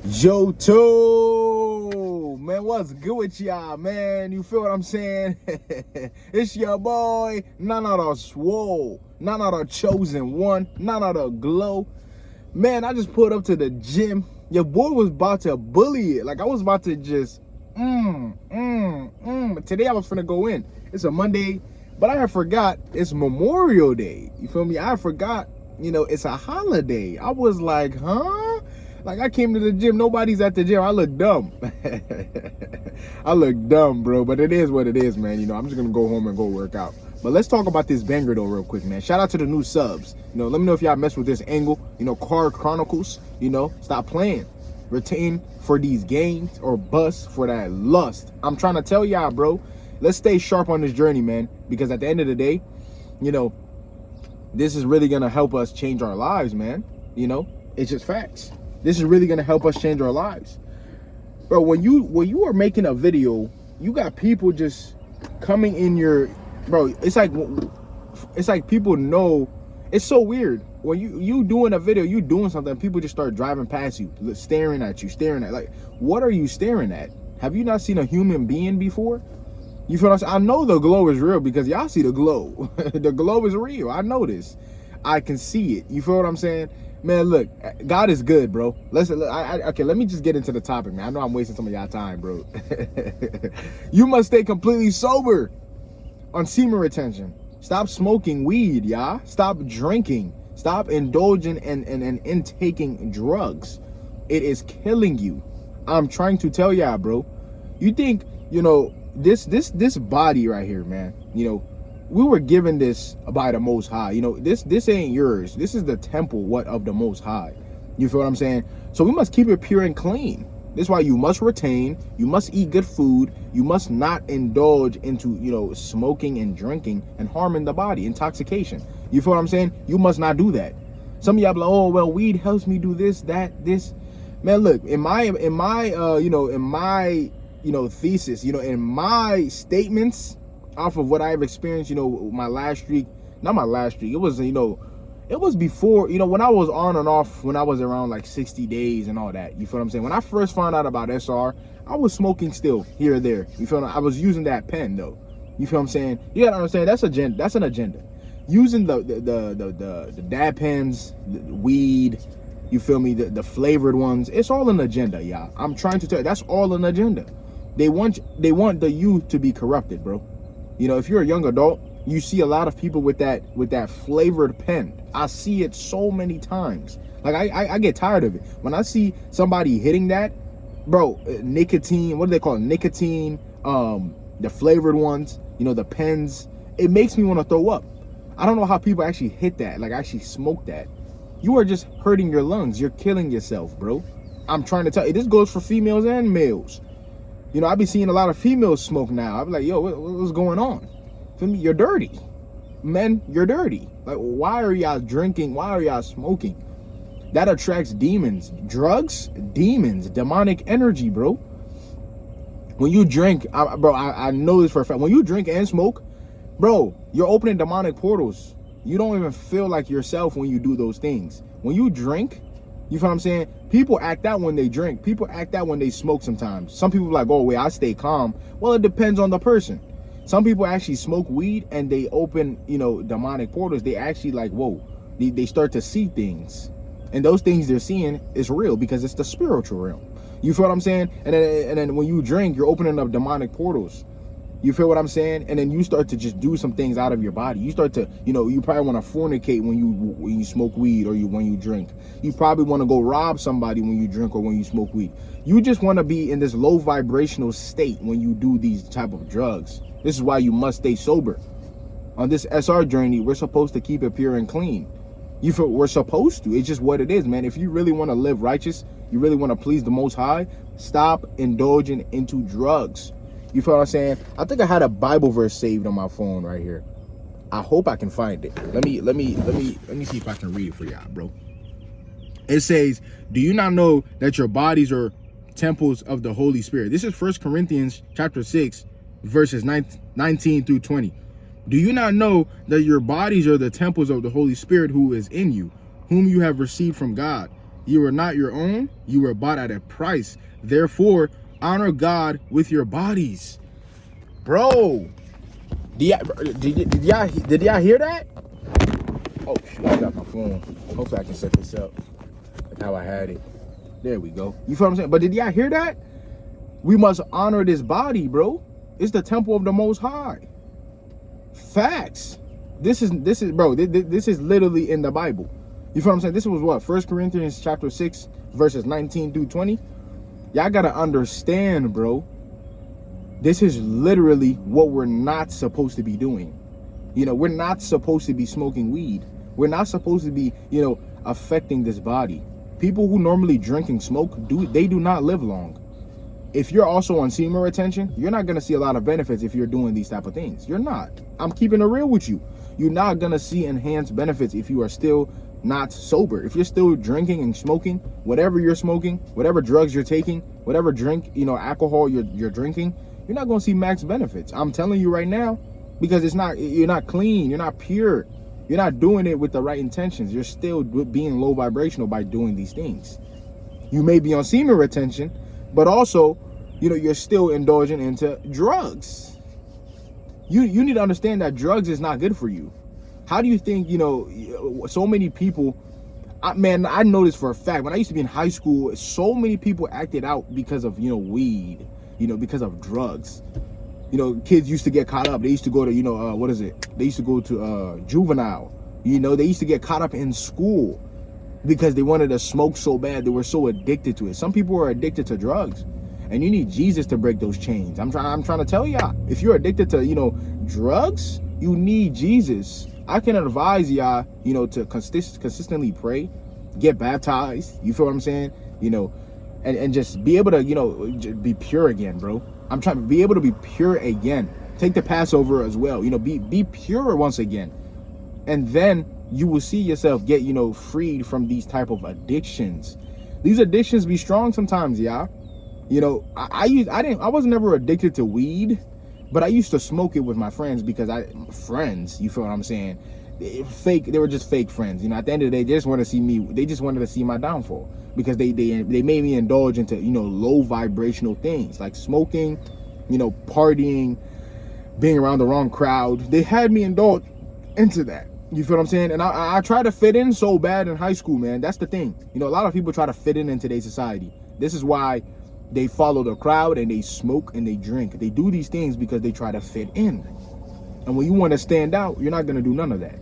Yo, man, what's good with y'all, man? You feel what I'm saying? It's your boy, none of the swole, none of the chosen one, none of the glow. Man, I just pulled up to the gym. Your boy was about to bully it. Like, I was about to just, Today I was finna go in. It's a Monday, but I forgot it's Memorial Day. You feel me? I forgot, it's a holiday. I was like, huh? Like, I came to the gym, nobody's at the gym. I look dumb. I look dumb, bro, but it is what it is, man. I'm just gonna go home and go work out. But let's talk about this banger though real quick, man. Shout out to the new subs. Let me know if y'all mess with this angle. Car Chronicles, stop playing. Retain for these games or bust for that lust. I'm trying to tell y'all, bro, let's stay sharp on this journey, man, because at the end of the day, this is really gonna help us change our lives, man. It's just facts. This is really gonna help us change our lives, bro. When you are making a video, you got people just coming in your, bro. It's like people know. It's so weird when you doing a video, you doing something, people just start driving past you, staring at, like, what are you staring at? Have you not seen a human being before? You feel what I'm saying? I know the glow is real because y'all see the glow. The glow is real. I know this. I can see it. You feel what I'm saying? Man, look, God is good, bro. Okay, let me just get into the topic, man. I know I'm wasting some of y'all time, bro. You must stay completely sober on semen retention. Stop smoking weed, y'all. Stop drinking. Stop indulging and intaking drugs. It is killing you. I'm trying to tell y'all, bro. You think, this body right here, man, we were given this by the Most High. This ain't yours. This is the temple of the Most High. You feel what I'm saying? So we must keep it pure and clean. This is why you must retain. You must eat good food. You must not indulge into, smoking and drinking and harming the body, intoxication. You feel what I'm saying? You must not do that. Some of y'all be like, oh, well, weed helps me do this, that, this. Man, look, in my thesis, in my statements, off of what I've experienced, my last streak, not my last streak, it was before, when I was on and off, when I was around like 60 days and all that, you feel what I'm saying? When I first found out about SR, I was smoking still here or there, you feel what I was using that pen though, you feel what I'm saying? You gotta understand, that's an agenda. Using the dab pens, the weed, you feel me, the flavored ones, it's all an agenda, y'all. I'm trying to tell you, that's all an agenda. They want the youth to be corrupted, bro. If you're a young adult, you see a lot of people with that flavored pen. I see it so many times. Like, I get tired of it. When I see somebody hitting that, bro, nicotine, what do they call it? Nicotine, the flavored ones, the pens, it makes me want to throw up. I don't know how people actually hit that, like actually smoke that. You are just hurting your lungs. You're killing yourself, bro. I'm trying to tell you, this goes for females and males. I be seeing a lot of females smoke now. I be like, yo, what's going on? Feel me? You're dirty. Men, you're dirty. Like, why are y'all drinking? Why are y'all smoking? That attracts demons. Drugs, demons, demonic energy, bro. When you drink, I know this for a fact. When you drink and smoke, bro, you're opening demonic portals. You don't even feel like yourself when you do those things. When you drink, you feel what I'm saying? People act out when they drink. People act out when they smoke sometimes. Some people are like, oh, wait, I stay calm. Well, it depends on the person. Some people actually smoke weed and they open, demonic portals. They actually like, whoa, they start to see things. And those things they're seeing is real because it's the spiritual realm. You feel what I'm saying? And then when you drink, you're opening up demonic portals. You feel what I'm saying? And then you start to just do some things out of your body. You start to, you probably want to fornicate when you smoke weed or when you drink. You probably want to go rob somebody when you drink or when you smoke weed. You just want to be in this low vibrational state when you do these type of drugs. This is why you must stay sober. On this SR journey, we're supposed to keep it pure and clean. You feel we're supposed to. It's just what it is, man. If you really want to live righteous, you really want to please the Most High, stop indulging into drugs. You feel what I'm saying? I think I had a Bible verse saved on my phone right here. I hope I can find it. Let me see if I can read it for y'all, bro. It says, "Do you not know that your bodies are temples of the Holy Spirit?" This is 1 Corinthians chapter 6, verses 19 through 20. "Do you not know that your bodies are the temples of the Holy Spirit who is in you, whom you have received from God? You are not your own. You were bought at a price. Therefore, honor God with your bodies. Bro, did y'all hear that? Oh, shoot, I got my phone. Hopefully I can set this up like how I had it. There we go. You feel what I'm saying? But did y'all hear that? We must honor this body, bro. It's the temple of the Most High. Facts. This is literally in the Bible. You feel what I'm saying? This was what? 1 Corinthians chapter 6, verses 19 through 20. Y'all gotta understand, bro. This is literally what we're not supposed to be doing. You know, we're not supposed to be smoking weed. We're not supposed to be, affecting this body. People who normally drink and smoke, they do not live long. If you're also on semen retention, you're not going to see a lot of benefits if you're doing these type of things. You're not. I'm keeping it real with you. You're not going to see enhanced benefits if you are still not sober. If you're still drinking and smoking, whatever you're smoking, whatever drugs you're taking, whatever drink, alcohol you're drinking, you're not going to see max benefits. I'm telling you right now, because you're not clean, you're not pure. You're not doing it with the right intentions. You're still being low vibrational by doing these things. You may be on semen retention, but also, you're still indulging into drugs. You need to understand that drugs is not good for you. How do you think, so many people, I know this for a fact. When I used to be in high school, so many people acted out because of, weed, because of drugs. Kids used to get caught up. They used to go to, They used to go to juvenile. They used to get caught up in school because they wanted to smoke so bad. They were so addicted to it. Some people are addicted to drugs, and you need Jesus to break those chains. I'm trying to tell y'all, if you're addicted to, drugs, you need Jesus. I can advise y'all, to consistently pray, get baptized. You feel what I'm saying? And just be able to, be pure again, bro. I'm trying to be able to be pure again. Take the Passover as well. Be pure once again. And then you will see yourself get, freed from these type of addictions. These addictions be strong sometimes, y'all. I was never addicted to weed, but I used to smoke it with my friends because you feel what I'm saying? They were just fake friends. At the end of the day, they just wanted to see my downfall, because they made me indulge into, low vibrational things like smoking, partying, being around the wrong crowd. They had me indulge into that. You feel what I'm saying? And I try to fit in so bad in high school, man. That's the thing. A lot of people try to fit in today's society. This is why they follow the crowd and they smoke and they drink. They do these things because they try to fit in. And when you want to stand out, you're not going to do none of that.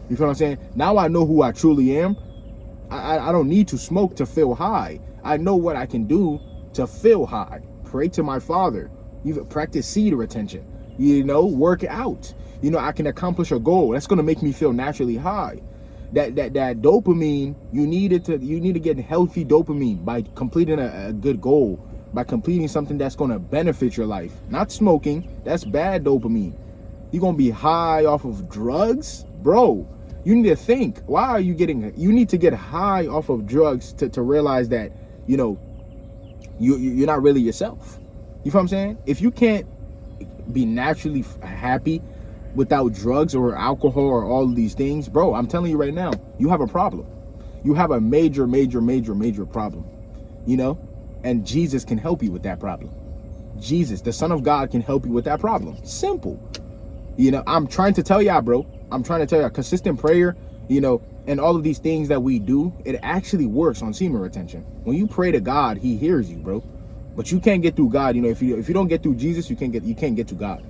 You feel what I'm saying? Now I know who I truly am. I don't need to smoke to feel high. I know what I can do to feel high. Pray to my Father. Even practice seed retention. Work out. I can accomplish a goal. That's going to make me feel naturally high. That dopamine, you need to get healthy dopamine by completing a good goal, by completing something that's going to benefit your life. Not smoking. That's bad dopamine. You're going to be high off of drugs? Bro, you need to think. Why are you need to get high off of drugs to realize that, you're not really yourself. You feel what I'm saying? If you can't be naturally happy without drugs or alcohol or all of these things, bro, I'm telling you right now, you have a problem. You have a major, major, major, major problem, and Jesus can help you with that problem. Jesus, the Son of God, can help you with that problem. Simple. I'm trying to tell y'all, bro. I'm trying to tell y'all, consistent prayer, and all of these things that we do, it actually works on semen retention. When you pray to God, he hears you, bro. But you can't get through God. If you don't get through Jesus, you can't get to God.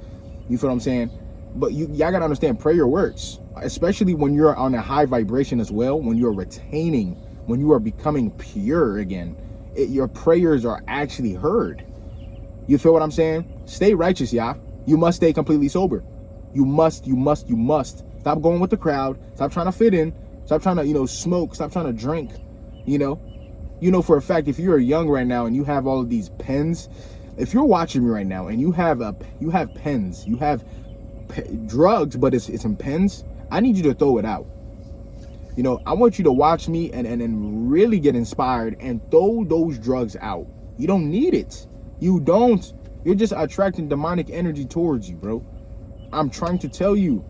You feel what I'm saying? But y'all gotta understand, prayer works, especially when you're on a high vibration as well. When you're retaining, when you are becoming pure again, your prayers are actually heard. You feel what I'm saying? Stay righteous, y'all. You must stay completely sober. You must. Stop going with the crowd. Stop trying to fit in. Stop trying to, smoke. Stop trying to drink. For a fact, if you're young right now and you have all of these pens, if you're watching me right now and you have pens, you have drugs, but it's in pens, I need you to throw it out. I want you to watch me and really get inspired and throw those drugs out. You don't need it. You don't. You're just attracting demonic energy towards you, bro. I'm trying to tell you,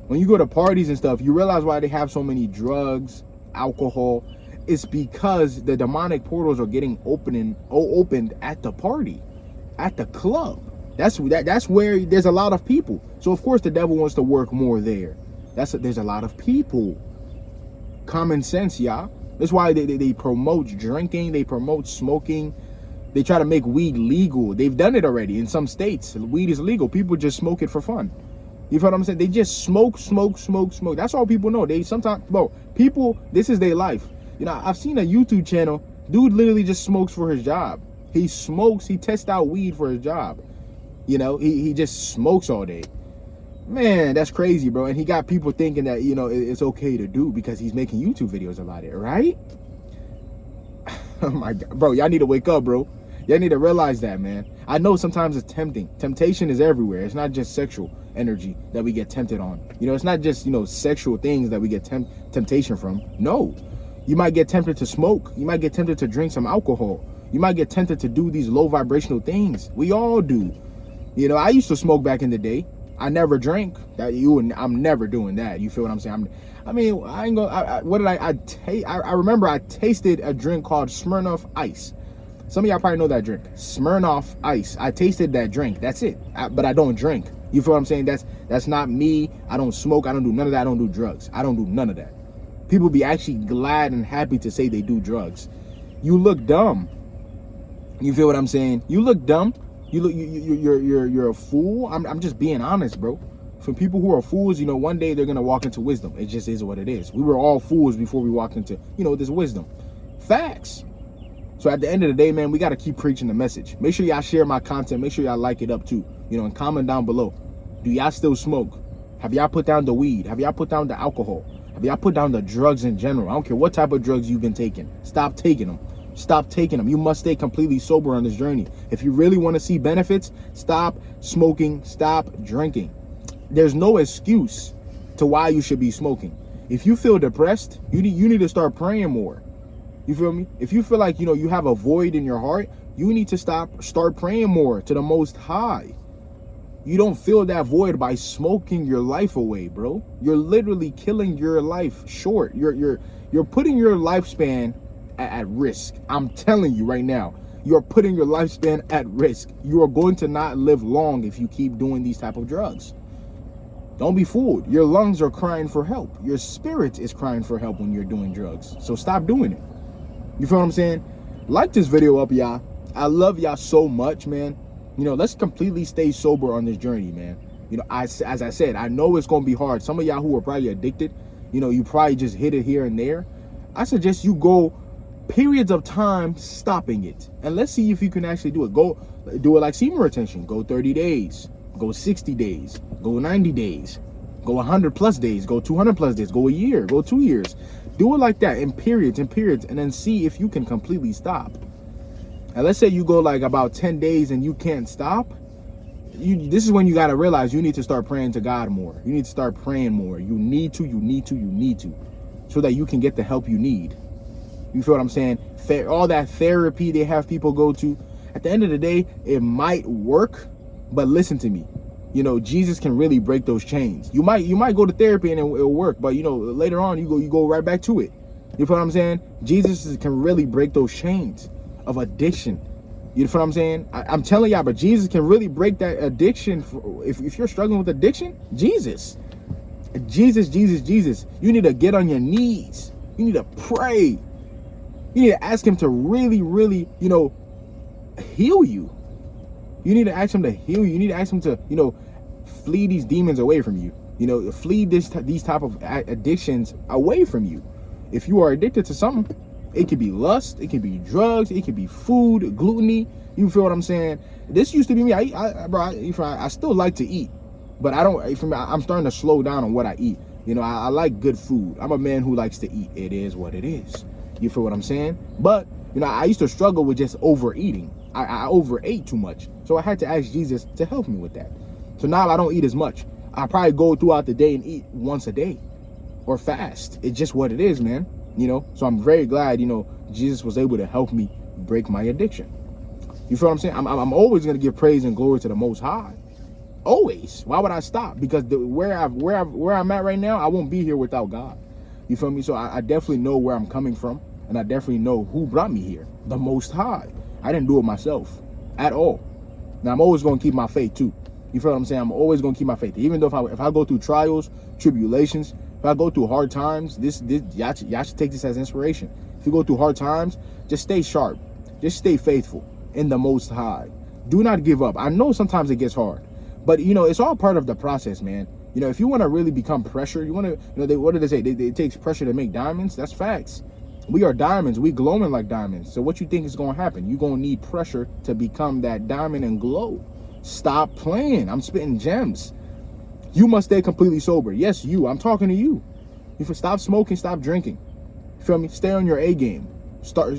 when you go to parties and stuff, you realize why they have so many drugs, alcohol. it's because the demonic portals are getting opened at the party, at the club. That's where there's a lot of people. So of course the devil wants to work more there. There's a lot of people. Common sense, y'all. That's why they promote drinking, they promote smoking. They try to make weed legal. They've done it already in some states. Weed is legal. People just smoke it for fun. You feel what I'm saying? They just smoke. That's all people know. They sometimes, bro, people, this is their life. You know, I've seen a YouTube channel. Dude literally just smokes for his job. He smokes. He tests out weed for his job. You know, he just smokes all day. Man, that's crazy, bro. And he got people thinking that, you know, it's okay to do because he's making YouTube videos about it, right? Oh my God, bro, y'all need to wake up, bro. Y'all need to realize that, man. I know sometimes it's tempting. Temptation is everywhere. It's not just sexual energy that we get tempted on. You know, it's not just, you know, sexual things that we get temptation from. No. You might get tempted to smoke. You might get tempted to drink some alcohol. You might get tempted to do these low vibrational things. We all do. You know, I used to smoke back in the day. I never drank. I'm never doing that. You feel what I'm saying? I ain't gonna. What did I taste? I remember I tasted a drink called Smirnoff Ice. Some of y'all probably know that drink, Smirnoff Ice. I tasted that drink. That's it. But I don't drink. You feel what I'm saying? That's not me. I don't smoke. I don't do none of that. I don't do drugs. I don't do none of that. People be actually glad and happy to say they do drugs. You look dumb. You feel what I'm saying? You look dumb. You're a fool. I'm just being honest, bro. For people who are fools, you know, one day they're gonna walk into wisdom. It just is what it is. We were all fools before we walked into, you know, this wisdom. Facts. So at the end of the day, man, we gotta keep preaching the message. Make sure y'all share my content. Make sure y'all like it up too. You know, and comment down below. Do y'all still smoke? Have y'all put down the weed? Have y'all put down the alcohol? Have y'all put down the drugs in general? I don't care what type of drugs you've been taking. Stop taking them. Stop taking them. You must stay completely sober on this journey. If you really want to see benefits, stop smoking, stop drinking. There's no excuse to why you should be smoking. If you feel depressed, you need to start praying more. You feel me? If you feel like, you know, you have a void in your heart, you need to start praying more to the Most High. You don't fill that void by smoking your life away, bro. You're literally killing your life short. You're putting your lifespan at risk. I'm telling you right now, you're putting your lifespan at risk. You are going to not live long if you keep doing these type of drugs. Don't be fooled. Your lungs are crying for help. Your spirit is crying for help when you're doing drugs. So stop doing it. You feel what I'm saying? Like this video up, y'all. I love y'all so much, man. You know, let's completely stay sober on this journey, man. You know, as I said, I know it's going to be hard. Some of y'all who are probably addicted, you know, you probably just hit it here and there. I suggest you go periods of time stopping it, and let's see if you can actually do it. Go do it like semen retention. Go 30 days, go 60 days, go 90 days, go 100 plus days, go 200 plus days, go a year, go 2 years. Do it like that in periods, and then see if you can completely stop. And let's say you go like about 10 days and you can't stop. This is when you got to realize you need to start praying to God more. You need to start praying more. You need to, so that you can get the help you need. You feel what I'm saying? All that therapy they have people go to, at the end of the day, it might work, but listen to me. You know, Jesus can really break those chains. You might go to therapy and it'll work, but you know, later on you go right back to it. You feel what I'm saying? Jesus can really break those chains of addiction. You feel what I'm saying? I'm telling y'all, but Jesus can really break that addiction. If you're struggling with addiction, Jesus. You need to get on your knees. You need to pray. You need to ask him to really, you know, heal you. You need to ask him to heal you. You need to ask him to, you know, flee these demons away from you. You know, flee these type of addictions away from you. If you are addicted to something, it could be lust, it could be drugs, it could be food, gluttony. You feel what I'm saying? This used to be me. I still like to eat, but I'm starting to slow down on what I eat. You know, I like good food. I'm a man who likes to eat. It is what it is. You feel what I'm saying? But, you know, I used to struggle with just overeating. I overate too much. So I had to ask Jesus to help me with that. So now I don't eat as much. I probably go throughout the day and eat once a day or fast. It's just what it is, man. You know, so I'm very glad, you know, Jesus was able to help me break my addiction. You feel what I'm saying? I'm always going to give praise and glory to the Most High. Always. Why would I stop? Because where I'm at right now, I won't be here without God. You feel me? So I definitely know where I'm coming from. And I definitely know who brought me here. The Most High. I didn't do it myself at all. Now, I'm always going to keep my faith too. You feel what I'm saying? I'm always going to keep my faith. Even though if I go through trials, tribulations, if I go through hard times, y'all should take this as inspiration. If you go through hard times, just stay sharp. Just stay faithful in the Most High. Do not give up. I know sometimes it gets hard, but you know, it's all part of the process, man. You know, if you want to really become pressure, you want to, you know, what do they say? It takes pressure to make diamonds. That's facts. We are diamonds. We glowing like diamonds. So what you think is going to happen? You're going to need pressure to become that diamond and glow. Stop playing. I'm spitting gems. You must stay completely sober. Yes, you. I'm talking to you. You stop smoking, stop drinking. You feel me? Stay on your A game. Start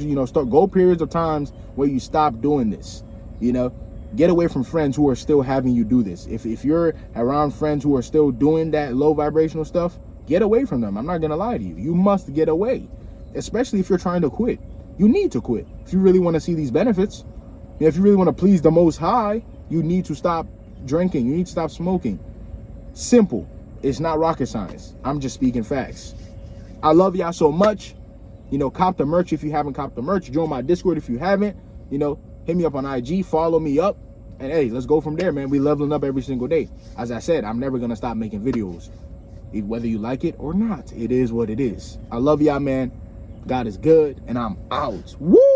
go periods of times where you stop doing this. You know, get away from friends who are still having you do this. If you're around friends who are still doing that low vibrational stuff, get away from them. I'm not gonna lie to you. You must get away, especially if you're trying to quit. You need to quit if you really want to see these benefits. If you really want to please the Most High, you need to stop drinking. You need to stop smoking. Simple. It's not rocket science. I'm just speaking facts. I love y'all so much. You know, cop the merch if you haven't copped the merch. Join my Discord if you haven't. You know, hit me up on IG, follow me up, and hey, let's go from there, man. We leveling up every single day. As I said, I'm never gonna stop making videos, whether you like it or not. It is what it is. I love y'all, man. God is good, and I'm out. Woo!